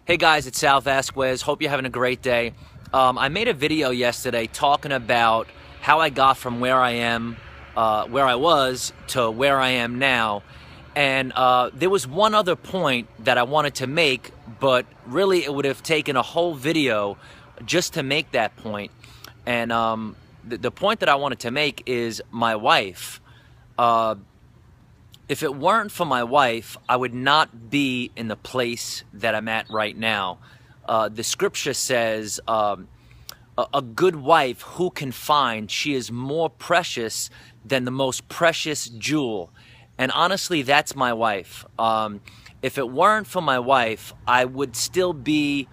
Hey guys, it's Sal Vasquez. Hope you're having a great day. I made a video yesterday talking about how I got from where I am, where I was, to where I am now. And there was one other point that I wanted to make, but really it would have taken a whole video just to make that point. And the point that I wanted to make is my wife. If it weren't for my wife, I would not be in the place that I'm at right now. The scripture says, a good wife who can find, she is more precious than the most precious jewel. And honestly, that's my wife. If it weren't for my wife, I would still be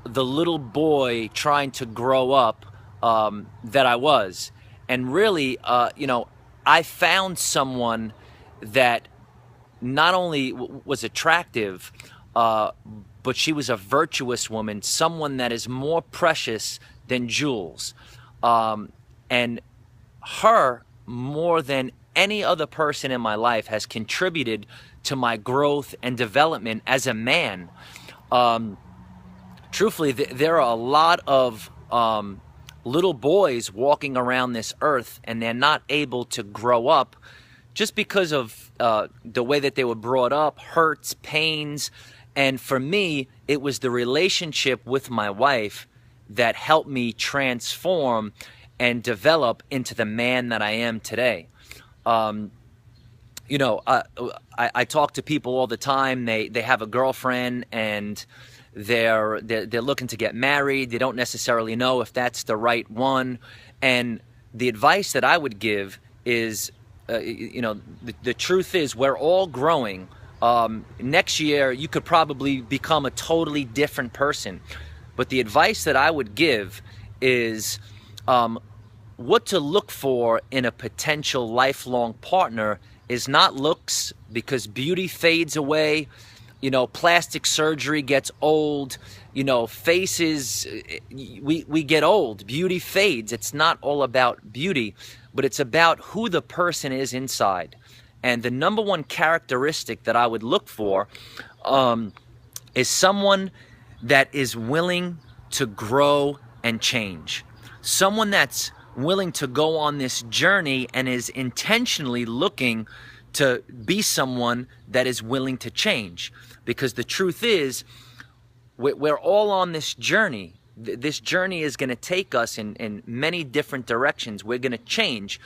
the little boy trying to grow up that I was. And really, I found someone that not only was attractive, but she was a virtuous woman, someone that is more precious than jewels. And her, more than any other person in my life, has contributed to my growth and development as a man. Truthfully, there are a lot of little boys walking around this earth, and they're not able to grow up just because of the way that they were brought up, hurts, pains. And for me, it was the relationship with my wife that helped me transform and develop into the man that I am today. I talk to people all the time. They have a girlfriend and they're looking to get married. They don't necessarily know if that's the right one. And the advice that I would give is, the truth is we're all growing. Next year, you could probably become a totally different person. But the advice that I would give is what to look for in a potential lifelong partner is not looks, because beauty fades away. Plastic surgery gets old. Faces, we get old. Beauty fades. It's not all about beauty, but it's about who the person is inside. And the number one characteristic that I would look for is someone that is willing to grow and change. Someone that's willing to go on this journey and is intentionally looking to be someone that is willing to change. Because the truth is, we're all on this journey. This journey is going to take us in many different directions. We're going to change.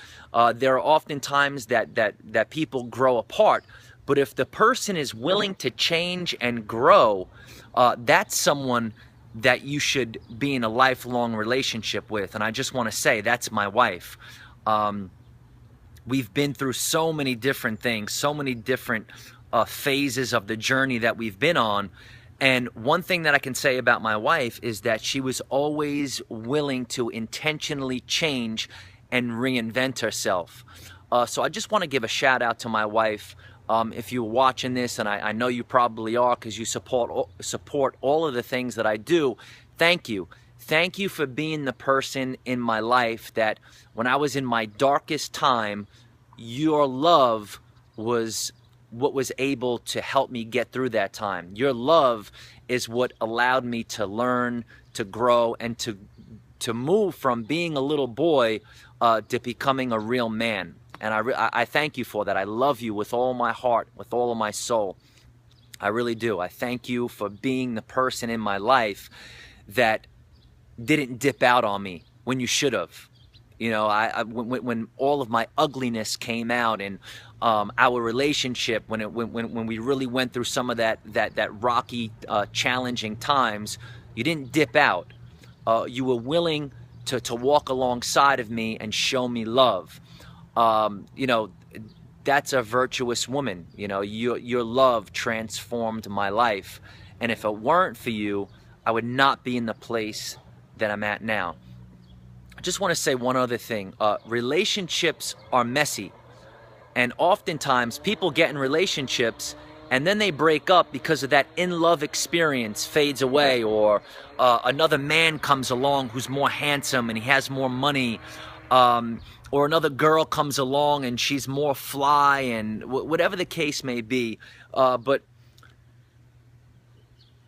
There are often times that people grow apart. But if the person is willing to change and grow, that's someone that you should be in a lifelong relationship with. And I just want to say, that's my wife. We've been through so many different things, so many different phases of the journey that we've been on. And one thing that I can say about my wife is that she was always willing to intentionally change and reinvent herself. So I just want to give a shout out to my wife. If you're watching this, and I know you probably are because you support all of the things that I do, thank you. Thank you for being the person in my life that when I was in my darkest time, your love was what was able to help me get through that time. Your love is what allowed me to learn, to grow, and to move from being a little boy to becoming a real man. And I thank you for that. I love you with all my heart, with all of my soul. I really do. I thank you for being the person in my life that didn't dip out on me when you should have. When all of my ugliness came out, and our relationship, when we really went through some of that rocky, challenging times, you didn't dip out. You were willing to walk alongside of me and show me love. That's a virtuous woman. Your love transformed my life. And if it weren't for you, I would not be in the place that I'm at now. I just want to say one other thing. Relationships are messy. And oftentimes people get in relationships and then they break up because of that in-love experience fades away, or another man comes along who's more handsome and he has more money, or another girl comes along and she's more fly, and whatever the case may be. But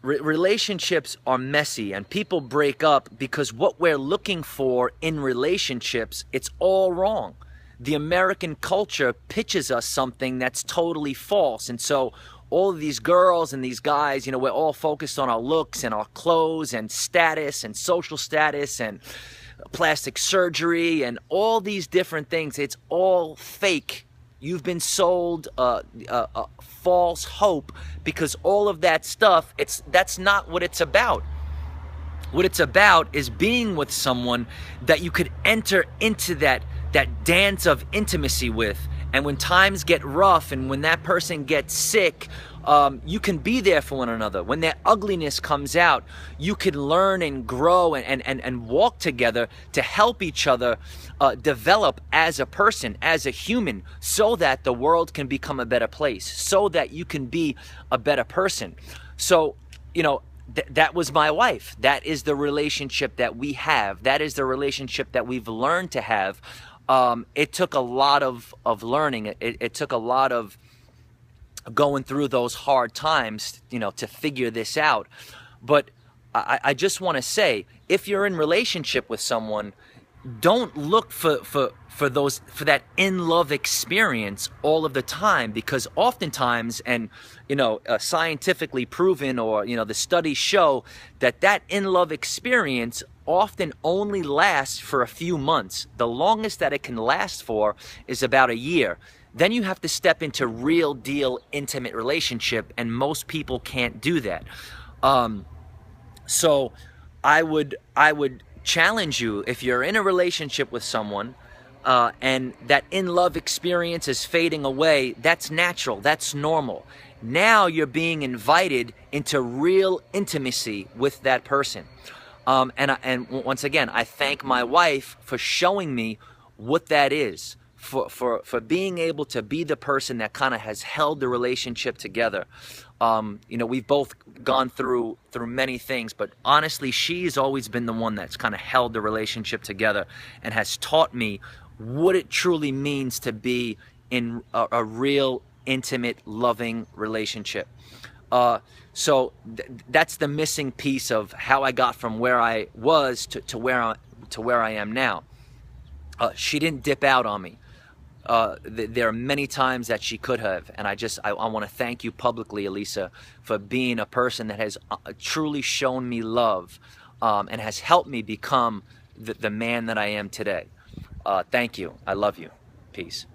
relationships are messy, and people break up because what we're looking for in relationships, it's all wrong. The American culture pitches us something that's totally false. And so all of these girls and these guys, you know, we're all focused on our looks and our clothes and status and social status and plastic surgery and all these different things. It's all fake. You've been sold a false hope, because all of that stuff, that's not what it's about. What it's about is being with someone that you could enter into that dance of intimacy with. And when times get rough and when that person gets sick, you can be there for one another. When that ugliness comes out, you can learn and grow and walk together to help each other develop as a person, as a human, so that the world can become a better place, so that you can be a better person. So, you know, that was my wife. That is the relationship that we have. That is the relationship that we've learned to have. It took a lot of learning. It took a lot of going through those hard times, you know, to figure this out. But I just want to say, if you're in relationship with someone, don't look for that in-love experience all of the time, because oftentimes, and you know, scientifically proven, or you know, the studies show that in-love experience often only lasts for a few months. The longest that it can last for is about a year. Then you have to step into real deal intimate relationship, and most people can't do that. So I would challenge you, if you're in a relationship with someone and that in-love experience is fading away, that's natural, that's normal. Now you're being invited into real intimacy with that person. And once again, I thank my wife for showing me what that is, for being able to be the person that kind of has held the relationship together. You know, we've both gone through many things, but honestly, she's always been the one that's kind of held the relationship together and has taught me what it truly means to be in a real, intimate, loving relationship. So that's the missing piece of how I got from where I was to where I am now. She didn't dip out on me. There are many times that she could have, and I want to thank you publicly, Elisa, for being a person that has truly shown me love, and has helped me become the man that I am today. Thank you. I love you. Peace.